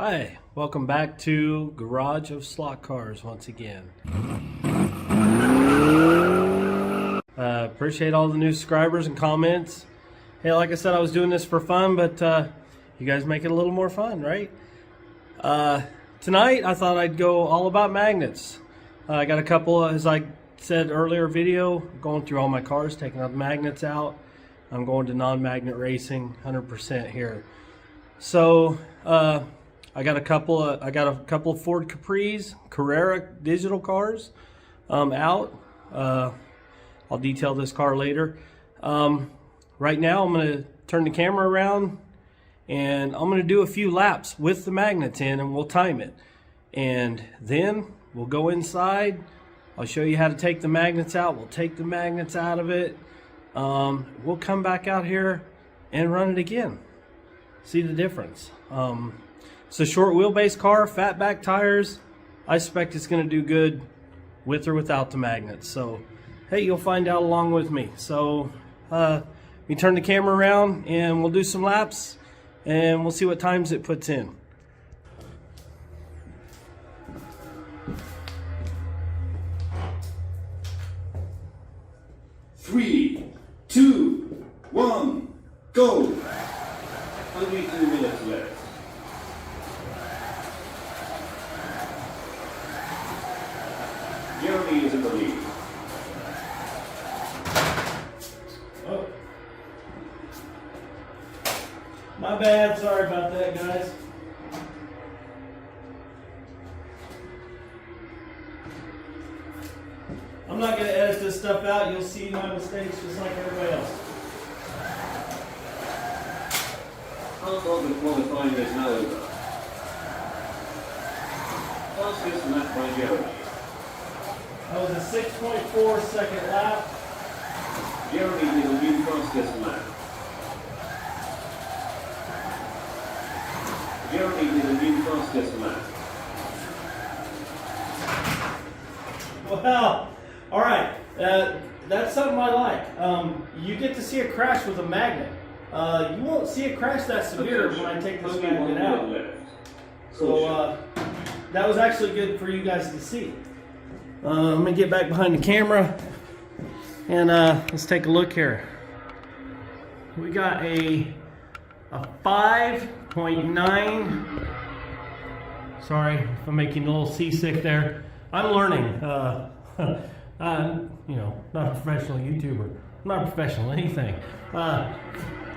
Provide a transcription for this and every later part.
Hi, welcome back to Garage of Slotcars once again. Appreciate all the new subscribers and comments. Hey, like I said, I was doing this for fun, but you guys make it a little more fun, right? Tonight, I thought I'd go all about magnets. I got a couple, as I said earlier video, going through all my cars, taking all the magnets out. I'm going to non-magnet racing, 100% here. So, I got a couple of Ford Capris, Carrera digital cars out. I'll detail this car later. Right now I'm going to turn the camera around and I'm going to do a few laps with the magnets in, and we'll time it. And then we'll go inside. I'll show you how to take the magnets out. We'll take the magnets out of it. We'll come back out here and run it again. See the difference. It's a short wheelbase car, fat back tires. I suspect it's going to do good with or without the magnets. So, hey, you'll find out along with me. So, we turn the camera around and we'll do some laps and we'll see what times it puts in. Three, two, one, go! Only 2 minutes left. Jeremy is in the lead. Oh. My bad, sorry about that, guys. I'm not going to edit this stuff out. You'll see my mistakes just like everybody else. How long the qualifying is now over? Fastest lap by Jeremy. That was a 6.4 second lap. Jeremy did a new fastest lap. Jeremy did a new fastest lap. Well, all right. That's something I like. You get to see a crash with a magnet. You won't see a crash that severe when I take this magnet out. So that was actually good for you guys to see. I'm going to get back behind the camera and let's take a look here. We got a 5.9. Sorry if I'm making a little seasick there. I'm learning. You know, not a professional YouTuber. I'm not a professional anything. A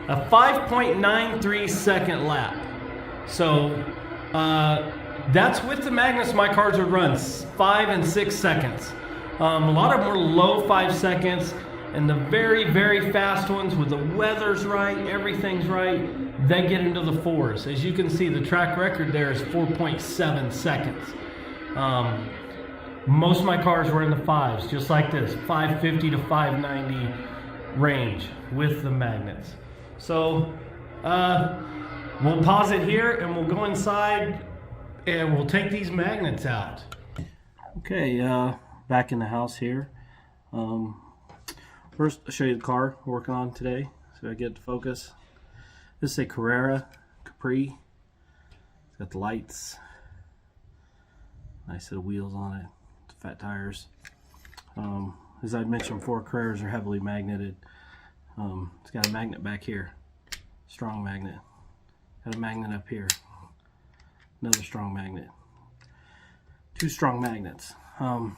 5.93 second lap. So that's with the magnets. My cars would run 5 and 6 seconds. A lot of them were low 5 seconds, and the very, very fast ones, with the weather's right, everything's right, they get into the 4s. As you can see, the track record there is 4.7 seconds. Most of my cars were in the 5s, just like this, 550 to 590 range with the magnets. So we'll pause it here and we'll go inside and we'll take these magnets out. Okay, back in the house here. First, I'll show you the car we're working on today, so I get to focus. This is a Carrera Capri. It's got the lights, nice set of wheels on it, fat tires. As I mentioned before, Carreras are heavily magneted. It's got a magnet back here, strong magnet. Got a magnet up here, another strong magnet. 2 strong magnets. I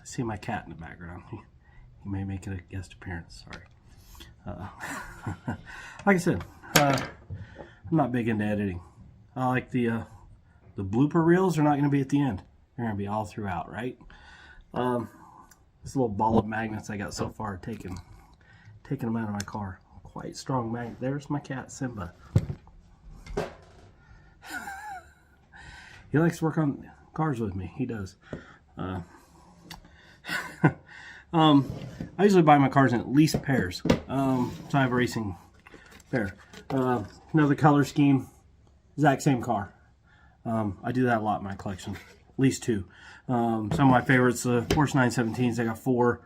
see my cat in the background. He may make it a guest appearance. Sorry. Like I said, I'm not big into editing. I like the blooper reels are not going to be at the end. They're going to be all throughout, right? This little ball of magnets I got so far, taking them out of my car. Quite strong magnet. There's my cat, Simba. He likes to work on cars with me. He does. I usually buy my cars in at least pairs. So I have a racing pair. Another color scheme, exact same car. I do that a lot in my collection. At least 2. Some of my favorites, the Porsche 917s, I got 4.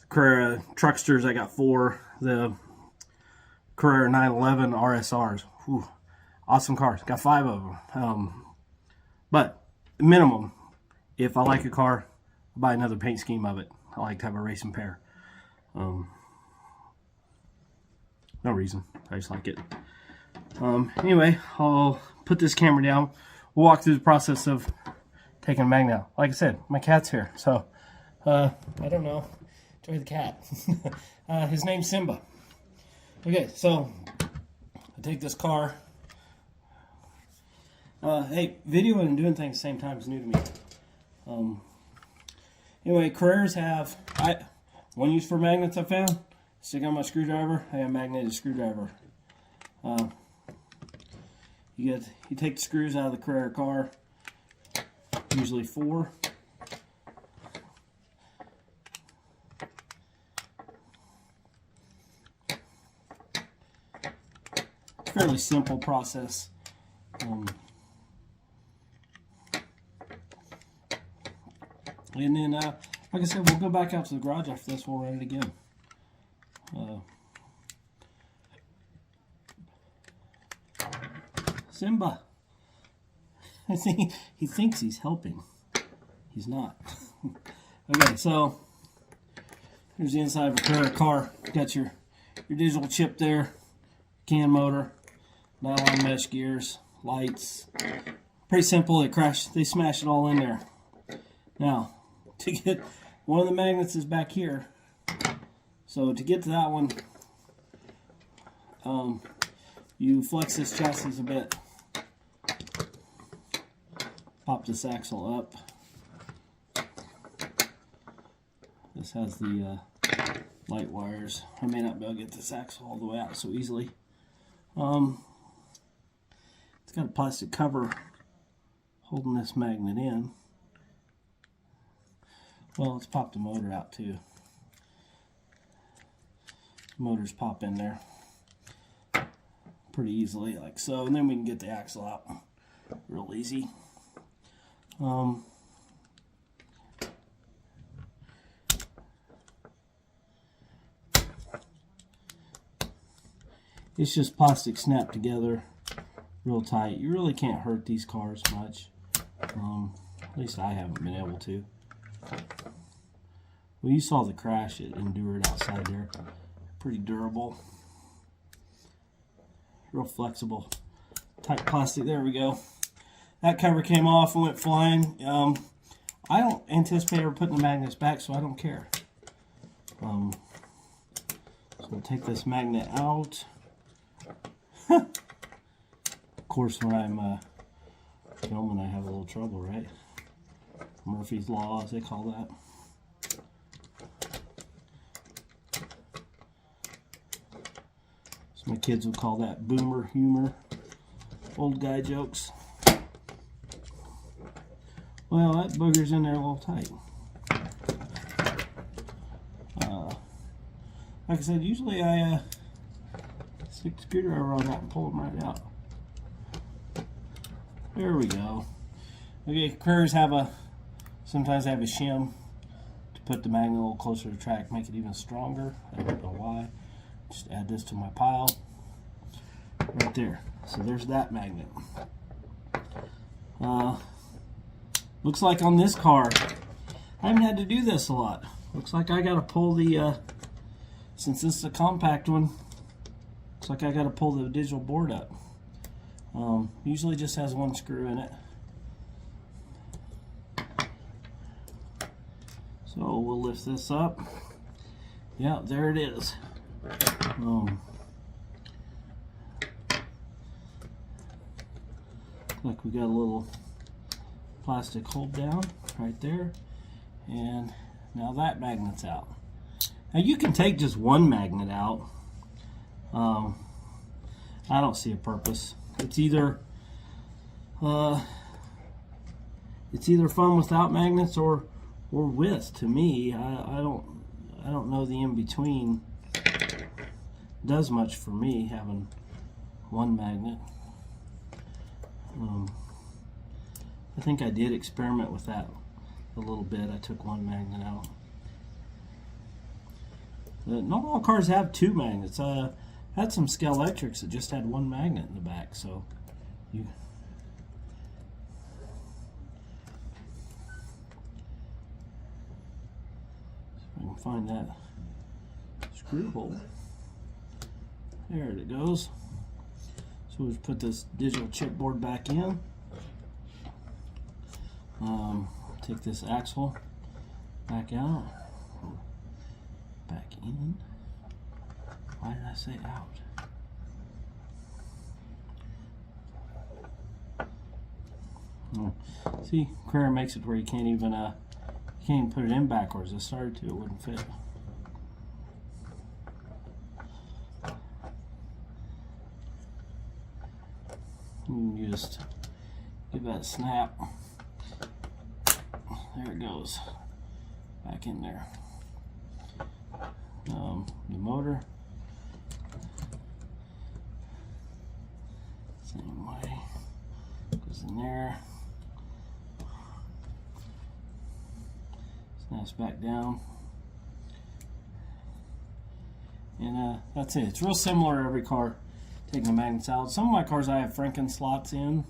The Carrera Trucksters, I got 4. The Carrera 911 RSRs. Whew. Awesome cars. Got 5 of them. But minimum, if I like a car, I'll buy another paint scheme of it. I like to have a racing pair. No reason. I just like it. Anyway, I'll put this camera down. We'll walk through the process of taking a magnet out. Like I said, my cat's here, so I don't know. Enjoy the cat. His name's Simba. Okay, so I take this car. Hey, videoing and doing things at the same time is new to me. Anyway, Carreras have one use for magnets I found. Stick on my screwdriver. I have a magnetic screwdriver. You take the screws out of the Carrera car. Usually 4. Fairly simple process. And then, like I said, we'll go back out to the garage after this. We'll run it again. Simba. I think he thinks he's helping. He's not. Okay, so here's the inside of a Carrera car. Got your digital chip there, CAN motor, nylon mesh gears, lights. Pretty simple. They smash it all in there. Now, to get one of the magnets is back here. So to get to that one, you flex this chassis a bit. Pop this axle up. This has the light wires. I may not be able to get this axle all the way out so easily. It's got a plastic cover holding this magnet in. Well, let's pop the motor out too. Motors pop in there pretty easily, like so, and then we can get the axle out real easy. It's just plastic snapped together real tight. You really can't hurt these cars much. At least I haven't been able to. Well, you saw the crash it endured outside there. Pretty durable. Real flexible. Tight plastic. There we go. That cover came off and went flying. I don't anticipate ever putting the magnets back, so I don't care. So we'll take this magnet out. Of course, when I'm filming, I have a little trouble, right? Murphy's Law, as they call that. So my kids would call that boomer humor. Old guy jokes. Well, that booger's in there a little tight. Like I said, usually I stick the screwdriver on that and pull them right out. There we go. Okay, Carreras sometimes have a shim to put the magnet a little closer to the track, make it even stronger. I don't know why. Just add this to my pile. Right there. So there's that magnet. Looks like on this car, I haven't had to do this a lot. Looks like I gotta pull the, since this is a compact one, looks like I gotta pull the digital board up. Usually just has one screw in it. So we'll lift this up. Yeah, there it is. Like we got a little plastic hold down right there, and now that magnet's out. Now you can take just one magnet out. I don't see a purpose. It's either fun without magnets or with. To me, I don't know the in between does much for me having one magnet. I think I did experiment with that a little bit. I took one magnet out. Not all cars have two magnets. I had some Scalextrics that just had one magnet in the back, so Find that screw hole. There it goes. So we'll put this digital chipboard back in. Take this axle back out, back in. Why did I say out? See, Carrera makes it where you can't even put it in backwards. I started to, it wouldn't fit. You just give that a snap. There it goes, back in there. The motor, same way, goes in there. Snaps back down, and that's it. It's real similar to every car. Taking the magnets out. Some of my cars I have Franken slots in.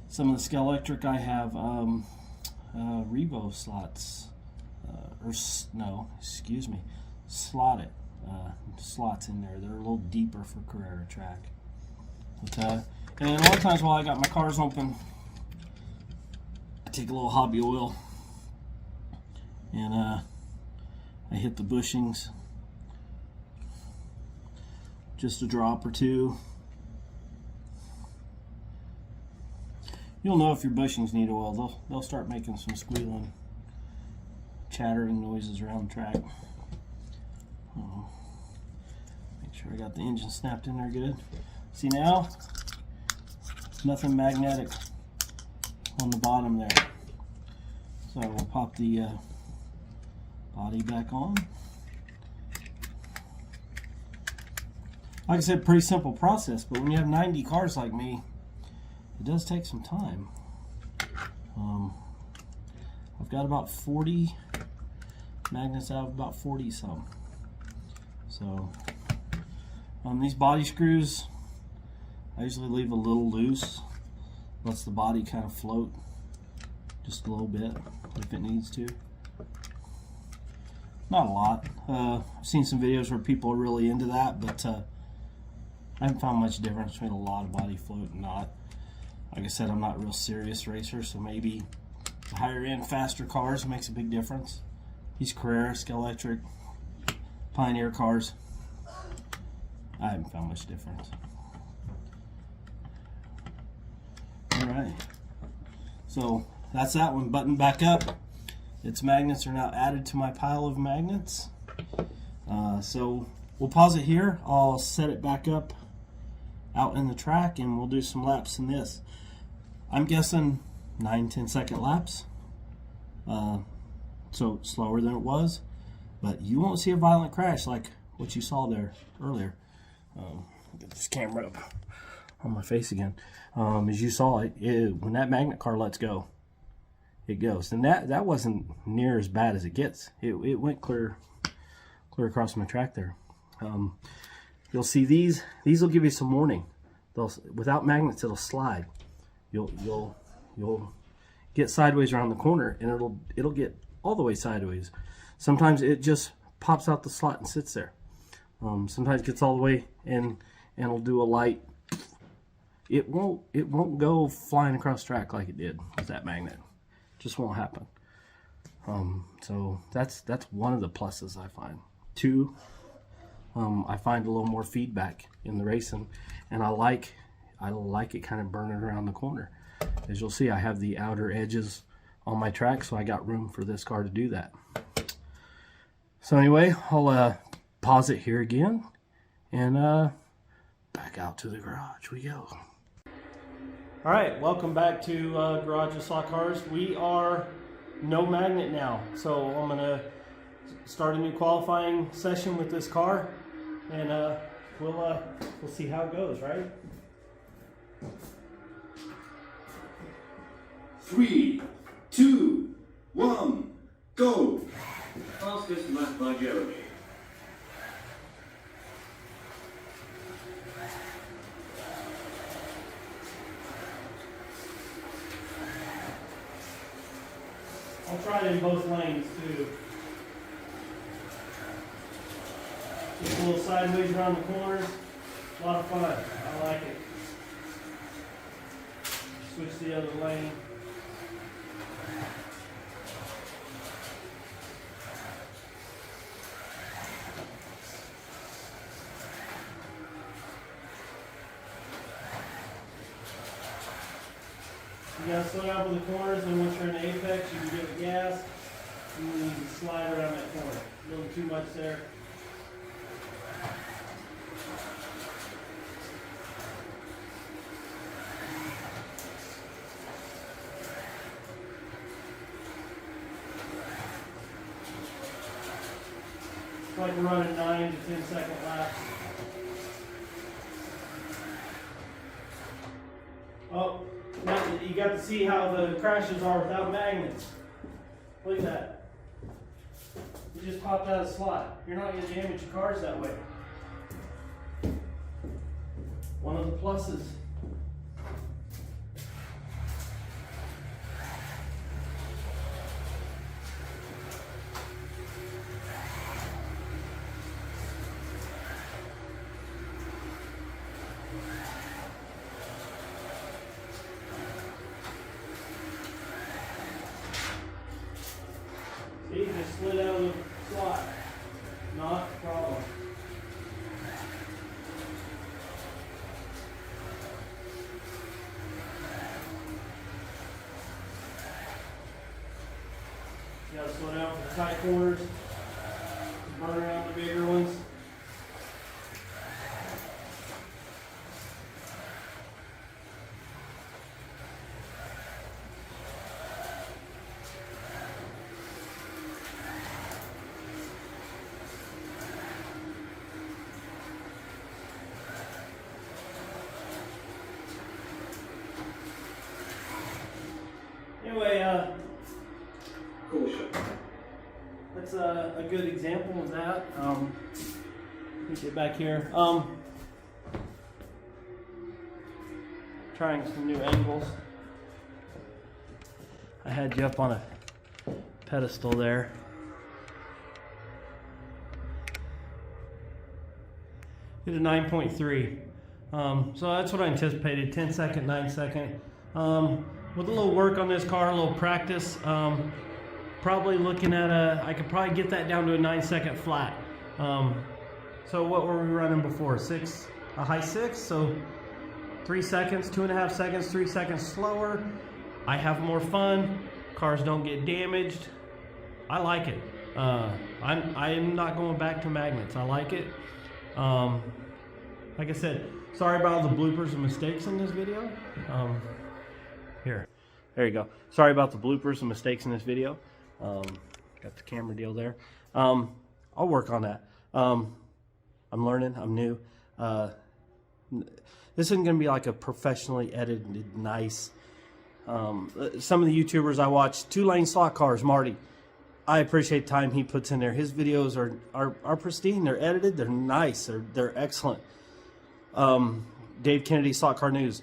Some of the Skeletric I have Revo slots, slotted slots in there. They're a little deeper for Carrera track. But, and a lot of times while I got my cars open, I take a little hobby oil and I hit the bushings. Just a drop or two. You'll know if your bushings need oil. They'll start making some squealing, chattering noises around the track. Make sure I got the engine snapped in there good. See now, nothing magnetic on the bottom there. So we'll pop the body back on. Like I said, pretty simple process, but when you have 90 cars like me, it does take some time. I've got about 40 magnets out of about 40 some. So these body screws, I usually leave a little loose, lets the body kind of float just a little bit if it needs to. Not a lot. I've seen some videos where people are really into that, but I haven't found much difference between a lot of body float and not. Like I said, I'm not a real serious racer, so maybe the higher end, faster cars makes a big difference. These Carrera, Skeletric, Pioneer cars, I haven't found much difference. Alright, so that's that one buttoned back up. Its magnets are now added to my pile of magnets. So we'll pause it here. I'll set it back up out in the track and we'll do some laps in this. I'm guessing 9-10 second laps, so slower than it was, but you won't see a violent crash like what you saw there earlier. Get this camera up on my face again. As you saw it, when that magnet car lets go, it goes, and that wasn't near as bad as it gets. It went clear across my track there. You'll see these will give you some warning. Without magnets, it'll slide. You'll get sideways around the corner, and it'll get all the way sideways. Sometimes it just pops out the slot and sits there. Sometimes it gets all the way and it'll do a light. It won't go flying across track like it did with that magnet. Just won't happen. So that's one of the pluses I find. Two, I find a little more feedback in the racing, and I like it kind of burning around the corner. As you'll see, I have the outer edges on my track, so I got room for this car to do that. So anyway, I'll pause it here again, and back out to the garage we go. All right, welcome back to Garage of Slotcars. We are no magnet now, so I'm gonna start a new qualifying session with this car, and we'll see how it goes, right? 3, 2, 1, go! Fastest lap by Jeremy. I'll try it in both lanes too. Just a little sideways around the corners. A lot of fun. I like it. Switch to the other lane. You gotta slow down for the corners, and once you're in the apex, you can give it gas, and then you can slide around that corner. A little too much there. It's like we're running 9 to 10 second laps. Oh, now you got to see how the crashes are without magnets. Look at that. You just popped out of the slot. You're not going to damage your cars that way. One of the pluses. See, just slid out of the slot. Not a problem. You gotta slow down for the tight corners. Burn around the bigger ones. Anyway, Caution. that's a good example of that. Let me get back here. Trying some new angles. I had you up on a pedestal there. Did a 9.3. So that's what I anticipated, 10 second, 9 second. With a little work on this car, a little practice, probably looking at I could probably get that down to a 9 second flat. So what were we running before? A high 6, so 3 seconds, 2.5 seconds, 3 seconds slower. I have more fun. Cars don't get damaged. I like it. I'm not going back to magnets. I like it. Like I said, sorry about all the bloopers and mistakes in this video. There you go. Sorry about the bloopers and mistakes in this video. Got the camera deal there. I'll work on that. I'm learning. I'm new. This isn't going to be like a professionally edited, nice. Some of the YouTubers I watch, 2-lane Slotcars, Marty. I appreciate the time he puts in there. His videos are pristine. They're edited. They're nice. They're excellent. Dave Kennedy, Slotcar News.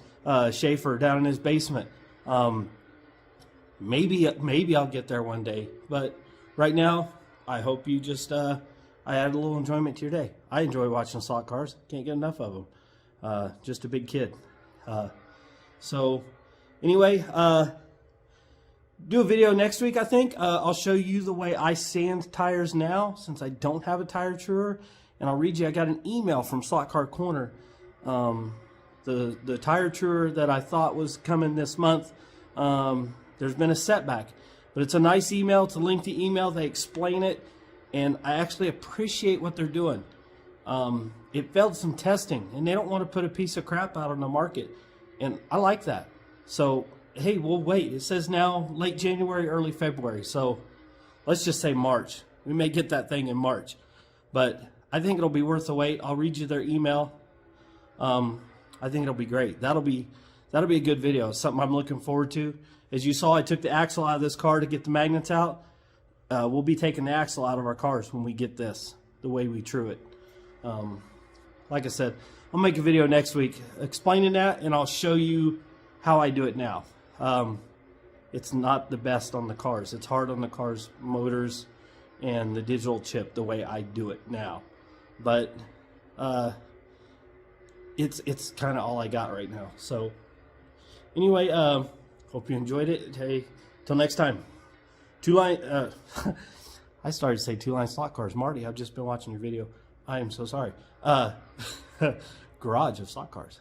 Schaefer down in his basement. Maybe I'll get there one day. But right now, I hope you just I add a little enjoyment to your day. I enjoy watching slot cars. Can't get enough of them. Just a big kid. So anyway, do a video next week, I think. I'll show you the way I sand tires now, since I don't have a tire truer. And I'll read you, I got an email from Slot Car Corner. The tire truer that I thought was coming this month, there's been a setback. But it's a nice email. It's a lengthy email. They explain it. And I actually appreciate what they're doing. It failed some testing, and they don't want to put a piece of crap out on the market. And I like that. So, hey, we'll wait. It says now late January, early February. So let's just say March. We may get that thing in March. But I think it'll be worth the wait. I'll read you their email. I think it'll be great. That'll be a good video. Something I'm looking forward to. As you saw, I took the axle out of this car to get the magnets out. We'll be taking the axle out of our cars when we get this, the way we true it. Like I said, I'll make a video next week explaining that, and I'll show you how I do it now. It's not the best on the cars. It's hard on the cars' motors and the digital chip the way I do it now. but it's kind of all I got right now. So anyway, hope you enjoyed it. Hey, till next time. I started to say two-line slot cars. Marty, I've just been watching your video. I am so sorry. Garage of slot cars.